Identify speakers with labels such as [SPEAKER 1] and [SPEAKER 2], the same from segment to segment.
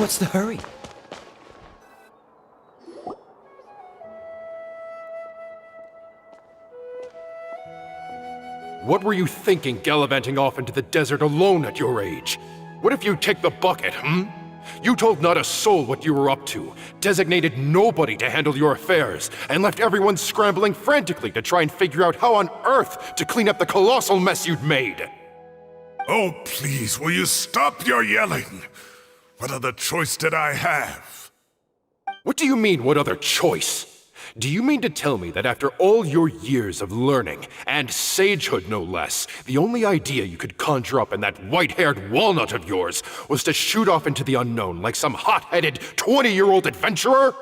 [SPEAKER 1] What's the hurry?
[SPEAKER 2] What were you thinking gallivanting off into the desert alone at your age? What if you take the bucket, You told not a soul what you were up to, designated nobody to handle your affairs, and left everyone scrambling frantically to try and figure out how on earth to clean up the colossal mess you'd made.
[SPEAKER 3] Oh, please, will you stop your yelling? What other choice did I have?
[SPEAKER 2] What do you mean, what other choice? Do you mean to tell me that after all your years of learning, and sagehood no less, the only idea you could conjure up in that white-haired walnut of yours was to shoot off into the unknown like some hot-headed 20-year-old adventurer?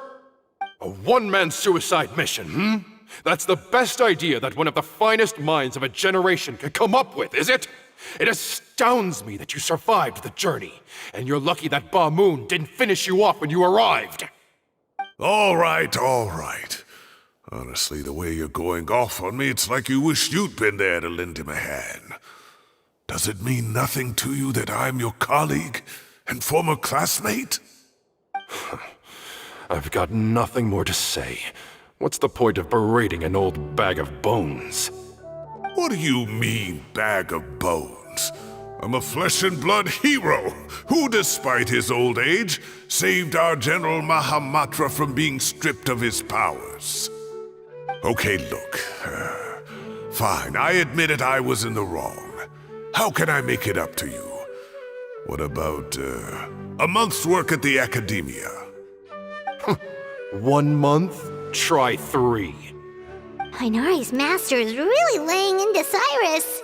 [SPEAKER 2] A one-man suicide mission, That's the best idea that one of the finest minds of a generation could come up with, is it? It astounds me that you survived the journey, and you're lucky that Ba Moon didn't finish you off when you arrived.
[SPEAKER 3] All right, all right. Honestly, the way you're going off on me, it's like you wish you'd been there to lend him a hand. Does it mean nothing to you that I'm your colleague and former classmate?
[SPEAKER 2] I've got nothing more to say. What's the point of berating an old bag of bones?
[SPEAKER 3] What do you mean, bag of bones? I'm a flesh-and-blood hero who, despite his old age, saved our General Mahamatra from being stripped of his powers. Okay, look. Fine, I admit it, I was in the wrong. How can I make it up to you? What about, a month's work at the Academia?
[SPEAKER 2] 1 month? Try 3.
[SPEAKER 4] Inari's master is really laying into Cyrus.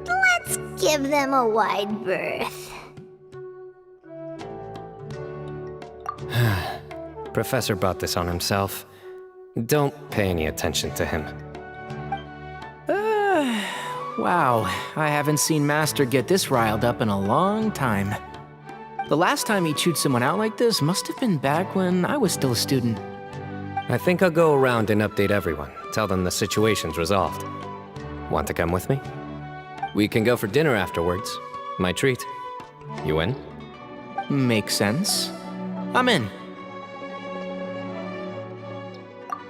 [SPEAKER 4] Let's give them a wide berth.
[SPEAKER 1] Professor brought this on himself. Don't pay any attention to him.
[SPEAKER 5] Wow, I haven't seen Master get this riled up in a long time. The last time he chewed someone out like this must have been back when I was still a student.
[SPEAKER 1] I think I'll go around and update everyone. Tell them the situation's resolved. Want to come with me? We can go for dinner afterwards. My treat. You in?
[SPEAKER 5] Makes sense. I'm in.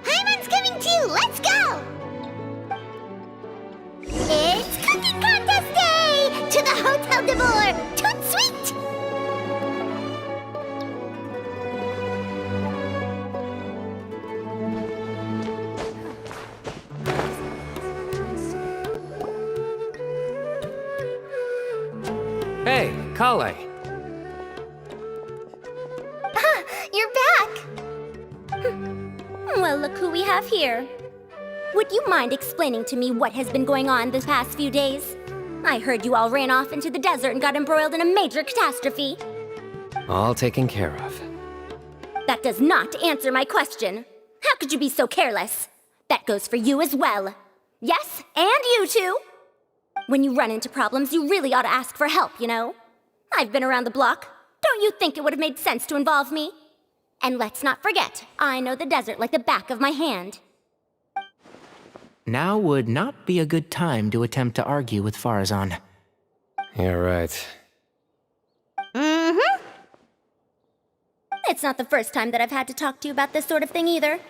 [SPEAKER 4] Hyman's coming too! Let's go! It's Cooking Contest Day! To the Hotel de Boer! Toot sweet!
[SPEAKER 1] Hey, Kale.
[SPEAKER 4] You're back!
[SPEAKER 6] Well, look who we have here. Would you mind explaining to me what has been going on the past few days? I heard you all ran off into the desert and got embroiled in a major catastrophe.
[SPEAKER 1] All taken care of.
[SPEAKER 6] That does not answer my question. How could you be so careless? That goes for you as well. Yes, and you too. When you run into problems, you really ought to ask for help, you know? I've been around the block. Don't you think it would have made sense to involve me? And let's not forget, I know the desert like the back of my hand.
[SPEAKER 5] Now would not be a good time to attempt to argue with Farazan.
[SPEAKER 1] You're right.
[SPEAKER 4] Mm-hmm.
[SPEAKER 6] It's not the first time that I've had to talk to you about this sort of thing either.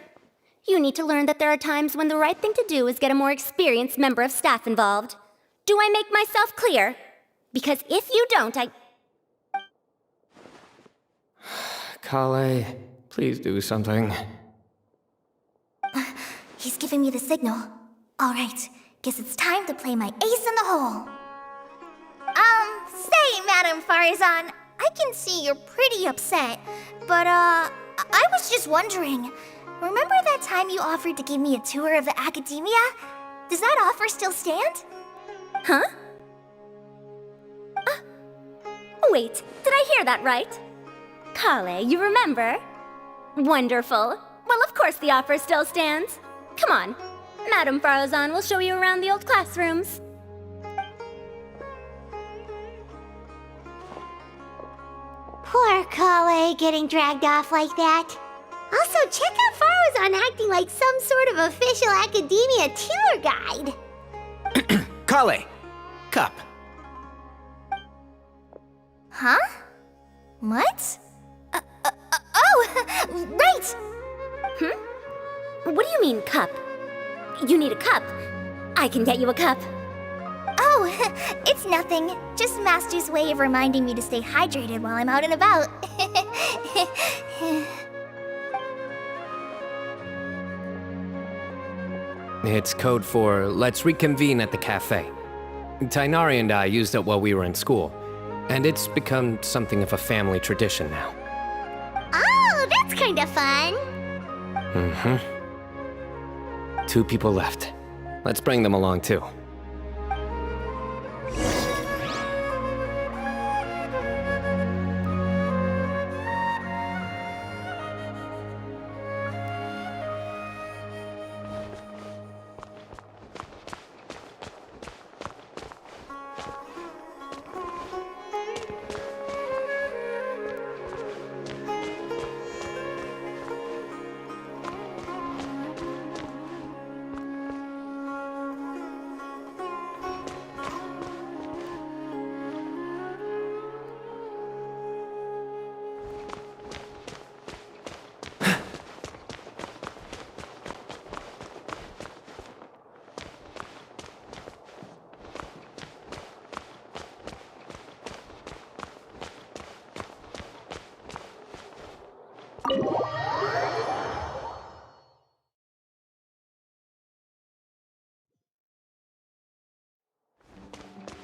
[SPEAKER 6] You need to learn that there are times when the right thing to do is get a more experienced member of staff involved. Do I make myself clear? Because if you don't,
[SPEAKER 1] Kale, please do something.
[SPEAKER 4] He's giving me the signal. All right, guess it's time to play my ace in the hole. Say, Madam Farazan, I can see you're pretty upset, but, I was just wondering, remember that time you offered to give me a tour of the Academia? Does that offer still stand?
[SPEAKER 6] Huh? Wait, did I hear that right? Kale, you remember? Wonderful. Well, of course the offer still stands. Come on. Madam Farazan will show you around the old classrooms.
[SPEAKER 4] Poor Kale getting dragged off like that. Also, check out Farazan acting like some sort of official Academia tour guide.
[SPEAKER 5] Kale! Cup.
[SPEAKER 4] Huh? What? Oh, right!
[SPEAKER 6] What do you mean, cup? You need a cup. I can get you a cup.
[SPEAKER 4] Oh, it's nothing. Just Master's way of reminding me to stay hydrated while I'm out and about.
[SPEAKER 1] It's code for let's reconvene at the cafe. Tainari and I used it while we were in school, and it's become something of a family tradition now.
[SPEAKER 4] Oh, that's kind of fun.
[SPEAKER 1] Mm-hmm. 2 people left. Let's bring them along too.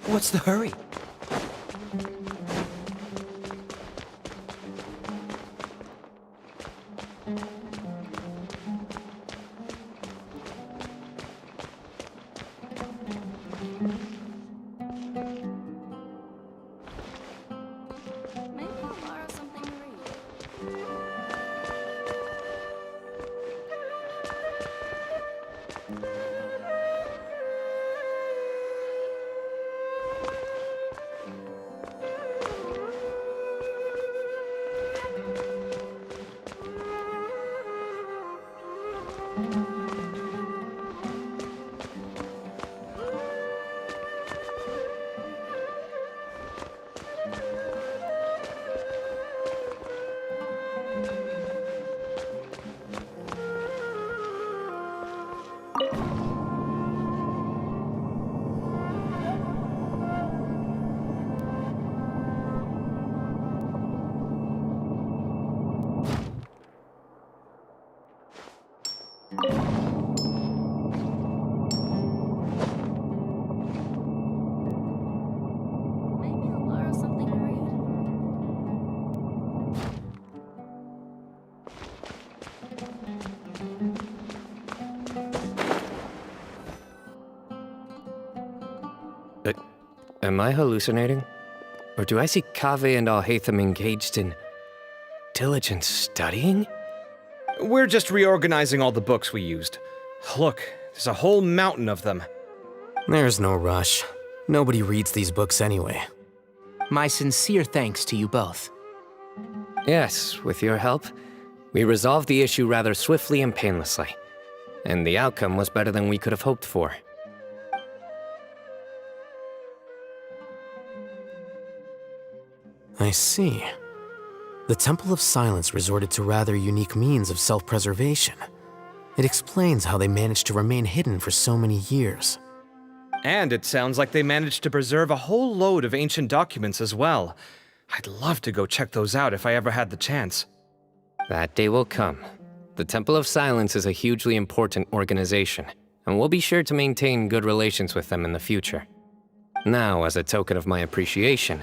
[SPEAKER 5] What's the hurry?
[SPEAKER 6] Maybe I'll borrow something to read. Maybe I'll borrow something to read.
[SPEAKER 1] Am I hallucinating? Or do I see Kaveh and Alhaitham engaged in diligent studying?
[SPEAKER 7] We're just reorganizing all the books we used. Look, there's a whole mountain of them.
[SPEAKER 8] There's no rush. Nobody reads these books anyway.
[SPEAKER 5] My sincere thanks to you both.
[SPEAKER 1] Yes, with your help, we resolved the issue rather swiftly and painlessly. And the outcome was better than we could have hoped for.
[SPEAKER 8] I see. The Temple of Silence resorted to rather unique means of self-preservation. It explains how they managed to remain hidden for so many years.
[SPEAKER 7] And it sounds like they managed to preserve a whole load of ancient documents as well. I'd love to go check those out if I ever had the chance.
[SPEAKER 1] That day will come. The Temple of Silence is a hugely important organization, and we'll be sure to maintain good relations with them in the future. Now, as a token of my appreciation,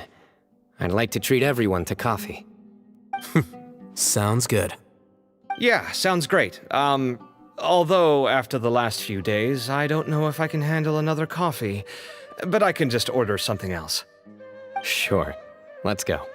[SPEAKER 1] I'd like to treat everyone to coffee.
[SPEAKER 8] Sounds good.
[SPEAKER 7] Yeah, sounds great. Although after the last few days, I don't know if I can handle another coffee, but I can just order something else.
[SPEAKER 1] Sure. Let's go.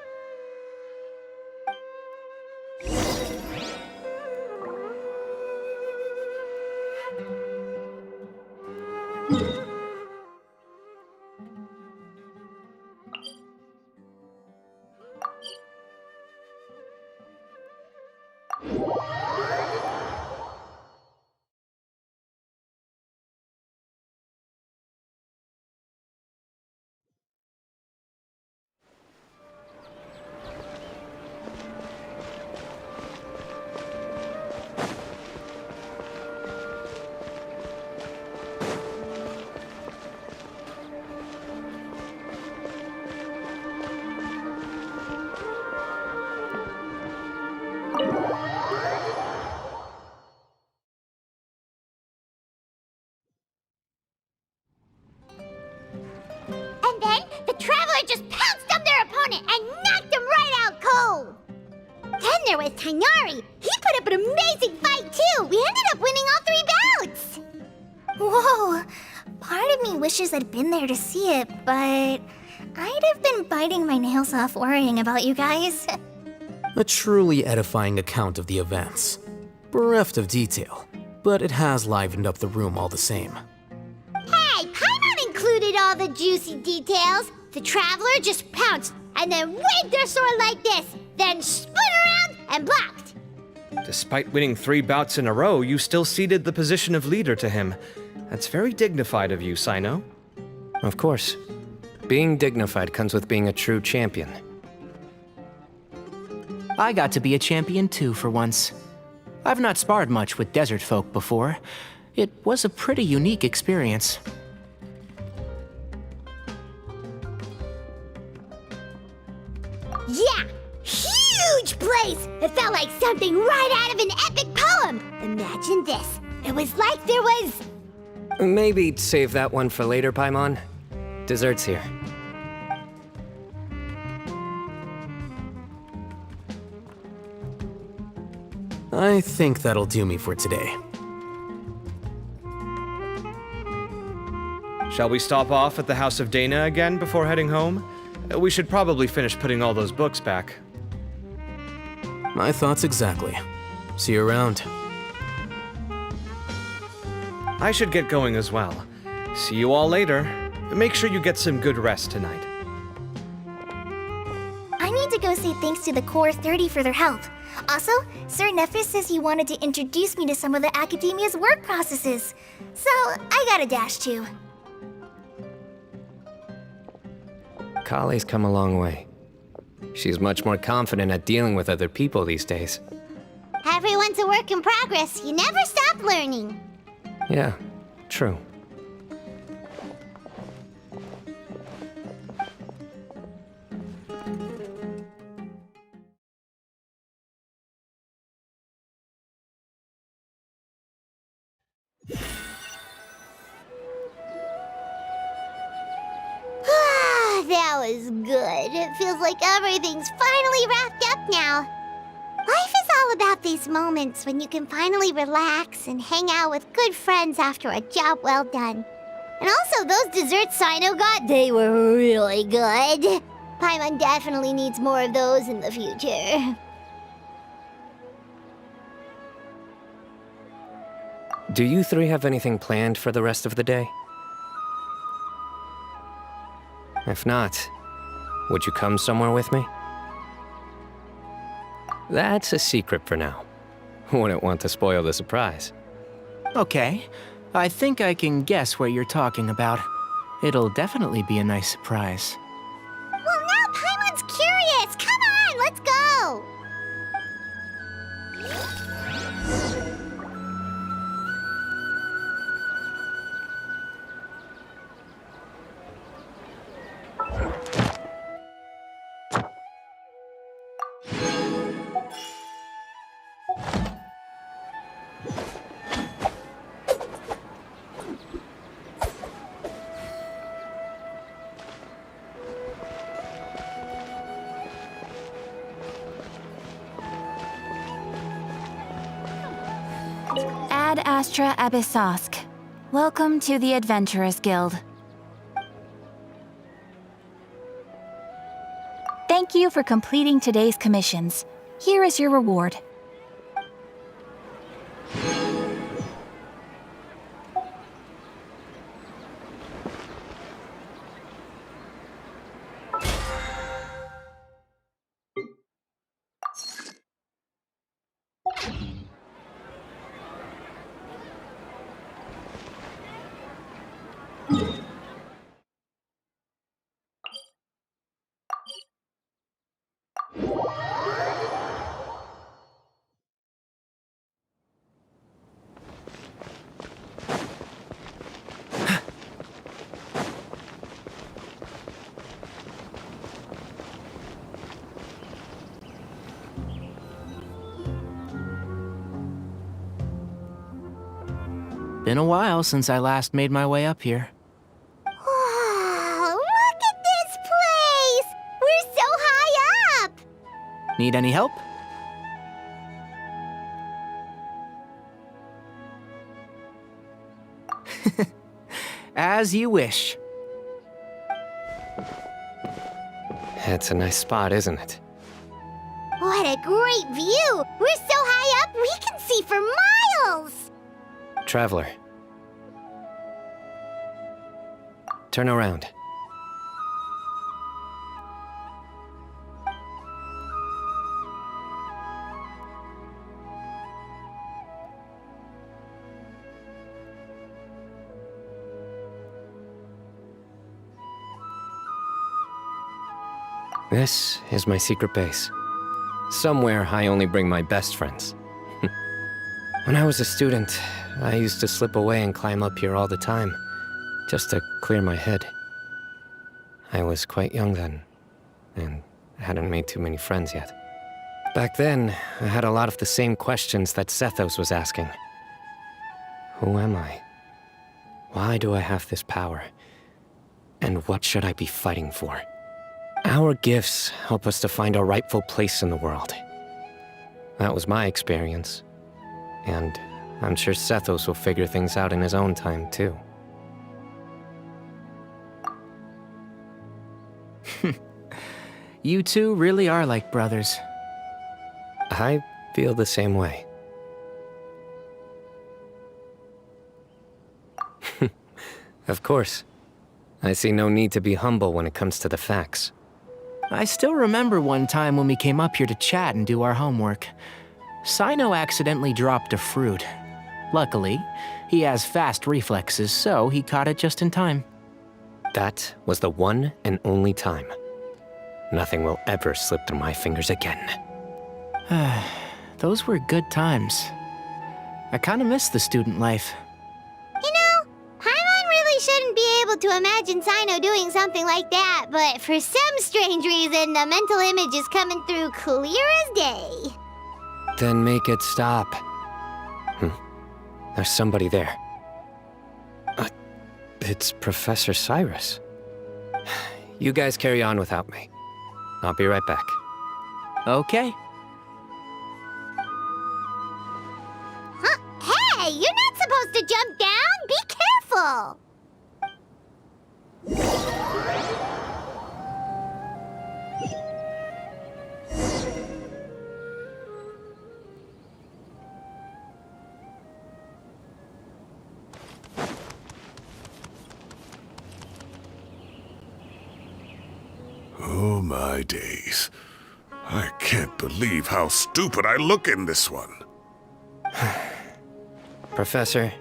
[SPEAKER 9] just pounced on their opponent and knocked him right out cold. Then there was Tainari. He put up an amazing fight too. We ended up winning all 3 bouts.
[SPEAKER 4] Whoa! Part of me wishes I'd been there to see it, but I'd have been biting my nails off worrying about you guys.
[SPEAKER 8] A truly edifying account of the events. Bereft of detail, but it has livened up the room all the same.
[SPEAKER 9] Hey, Paimon included all the juicy details. The Traveler just pounced and then waved their sword like this, then spun around and blocked.
[SPEAKER 7] Despite winning 3 bouts in a row, you still ceded the position of leader to him. That's very dignified of you, Sino.
[SPEAKER 1] Of course. Being dignified comes with being a true champion.
[SPEAKER 5] I got to be a champion too for once. I've not sparred much with desert folk before. It was a pretty unique experience.
[SPEAKER 9] Yeah, huge place! It felt like something right out of an epic poem. Imagine this. It was like there was...
[SPEAKER 1] Maybe save that one for later, Paimon. Dessert's here.
[SPEAKER 8] I think that'll do me for today.
[SPEAKER 7] Shall we stop off at the House of Dana again before heading home? We should probably finish putting all those books back.
[SPEAKER 8] My thoughts exactly. See you around.
[SPEAKER 7] I should get going as well. See you all later. Make sure you get some good rest tonight.
[SPEAKER 4] I need to go say thanks to the Core 30 for their help. Also, Sir Nephis says he wanted to introduce me to some of the Academia's work processes. So, I gotta dash too.
[SPEAKER 1] Kali's come a long way. She's much more confident at dealing with other people these days.
[SPEAKER 9] Everyone's a work in progress. You never stop learning.
[SPEAKER 1] Yeah, true.
[SPEAKER 9] That was good. It feels like everything's finally wrapped up now. Life is all about these moments when you can finally relax and hang out with good friends after a job well done. And also, those desserts Sino got, they were really good. Paimon definitely needs more of those in the future.
[SPEAKER 1] Do you 3 have anything planned for the rest of the day? If not, would you come somewhere with me? That's a secret for now. Wouldn't want to spoil the surprise.
[SPEAKER 5] Okay, I think I can guess what you're talking about. It'll definitely be a nice surprise.
[SPEAKER 9] Well, now Paimon's curious. Come on, let's go.
[SPEAKER 10] Ad Astra Abyssosk. Welcome to the Adventurers Guild. Thank you for completing today's commissions. Here is your reward.
[SPEAKER 5] Been a while since I last made my way up here.
[SPEAKER 9] Wow, look at this
[SPEAKER 5] Need any help? As you wish.
[SPEAKER 1] It's a nice spot, isn't it?
[SPEAKER 9] What a great view! We're so high up, we can see for miles!
[SPEAKER 1] Traveler. Turn around. This is my secret base. Somewhere I only bring my best friends. When I was a student, I used to slip away and climb up here all the time, just to clear my head. I was quite young then, and hadn't made too many friends yet. Back then, I had a lot of the same questions that Sethos was asking. Who am I? Why do I have this power? And what should I be fighting for? Our gifts help us to find our rightful place in the world. That was my experience. And I'm sure Sethos will figure things out in his own time, too.
[SPEAKER 5] You two really are like brothers.
[SPEAKER 1] I feel the same way. Of course. I see no need to be humble when it comes to the facts.
[SPEAKER 5] I still remember one time when we came up here to chat and do our homework. Sino accidentally dropped a fruit. Luckily, he has fast reflexes, so he caught it just in time.
[SPEAKER 1] That was the one and only time. Nothing will ever slip through my fingers again.
[SPEAKER 5] Those were good times. I kinda miss the student life.
[SPEAKER 9] You know, Paimon really shouldn't be able to imagine Sino doing something like that, but for some strange reason, the mental image is coming through clear as day.
[SPEAKER 1] Then make it stop. There's somebody there. It's Professor Cyrus. You guys carry on without me. I'll be right back.
[SPEAKER 5] Okay.
[SPEAKER 9] Huh? Hey, you're not supposed to jump down! Be careful!
[SPEAKER 3] Oh my days. I can't believe how stupid I look in this one.
[SPEAKER 1] Professor,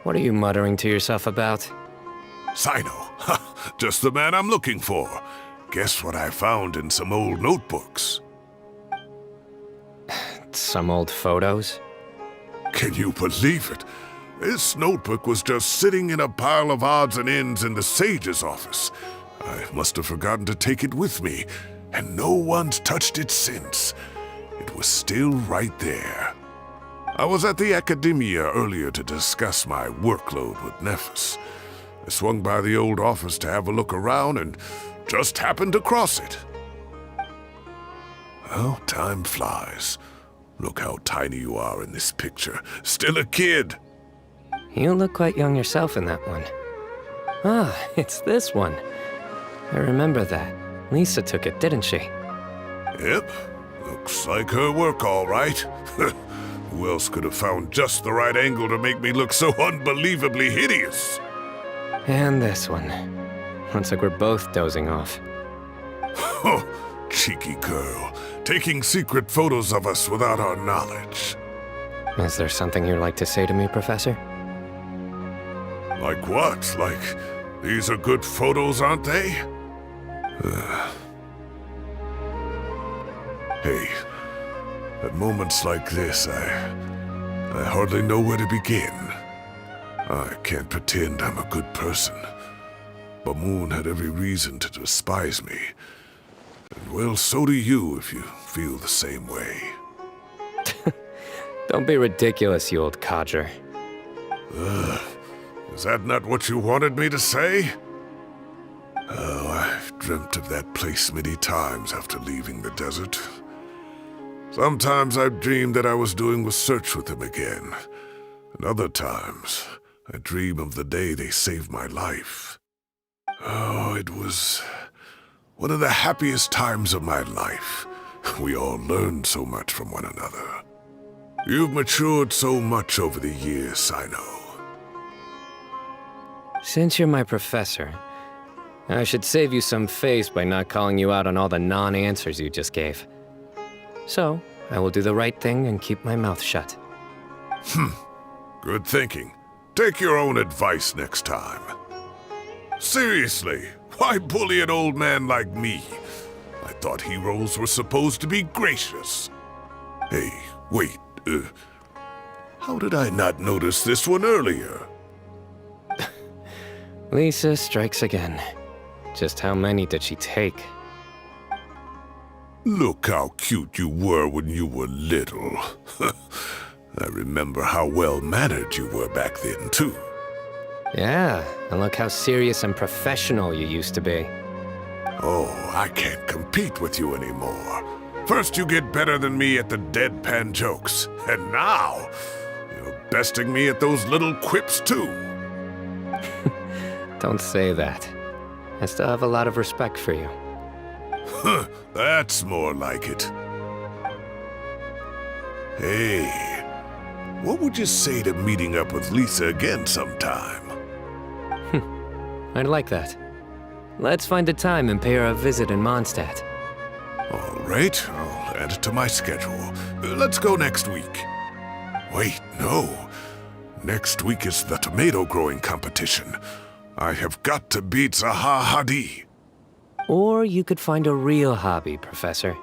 [SPEAKER 1] what are you muttering to yourself about?
[SPEAKER 3] Sino, just the man I'm looking for. Guess what I found in some old notebooks?
[SPEAKER 1] Some old photos?
[SPEAKER 3] Can you believe it? This notebook was just sitting in a pile of odds and ends in the Sage's office. I must have forgotten to take it with me, and no one's touched it since. It was still right there. I was at the Academia earlier to discuss my workload with Nephis. I swung by the old office to have a look around and just happened to cross it. Well, time flies. Look how tiny you are in this picture. Still a kid.
[SPEAKER 1] You look quite young yourself in that one. Ah, it's this one. I remember that. Lisa took it, didn't she?
[SPEAKER 3] Yep. Looks like her work, all right. Who else could have found just the right angle to make me look so unbelievably hideous?
[SPEAKER 1] And this one. Looks like we're both dozing off.
[SPEAKER 3] Oh, cheeky girl. Taking secret photos of us without our knowledge.
[SPEAKER 1] Is there something you'd like to say to me, Professor?
[SPEAKER 3] Like what? Like, these are good photos, aren't they? Hey, at moments like this, I hardly know where to begin. I can't pretend I'm a good person. But Moon had every reason to despise me. And well, so do you if you feel the same way.
[SPEAKER 1] Don't be ridiculous, you old codger.
[SPEAKER 3] Is that not what you wanted me to say? Oh, I've dreamt of that place many times after leaving the desert. Sometimes I dreamed that I was doing research with them again. And other times, I dream of the day they saved my life. Oh, it was one of the happiest times of my life. We all learned so much from one another. You've matured so much over the years, I know.
[SPEAKER 1] Since you're my professor, I should save you some face by not calling you out on all the non-answers you just gave. So, I will do the right thing and keep my mouth shut.
[SPEAKER 3] Good thinking. Take your own advice next time. Seriously, why bully an old man like me? I thought heroes were supposed to be gracious. Hey, wait, how did I not notice this one earlier?
[SPEAKER 1] Lisa strikes again. Just how many did she take?
[SPEAKER 3] Look how cute you were when you were little. I remember how well-mannered you were back then, too.
[SPEAKER 1] Yeah, and look how serious and professional you used to be.
[SPEAKER 3] Oh, I can't compete with you anymore. First you get better than me at the deadpan jokes, and now you're besting me at those little quips, too.
[SPEAKER 1] Don't say that. I still have a lot of respect for you.
[SPEAKER 3] Huh, that's more like it. Hey, what would you say to meeting up with Lisa again sometime?
[SPEAKER 1] I'd like that. Let's find a time and pay her a visit in Mondstadt.
[SPEAKER 3] All right, I'll add it to my schedule. Let's go next week. Wait, no. Next week is the tomato growing competition. I have got to beat Zaha Hadid.
[SPEAKER 1] Or you could find a real hobby, Professor.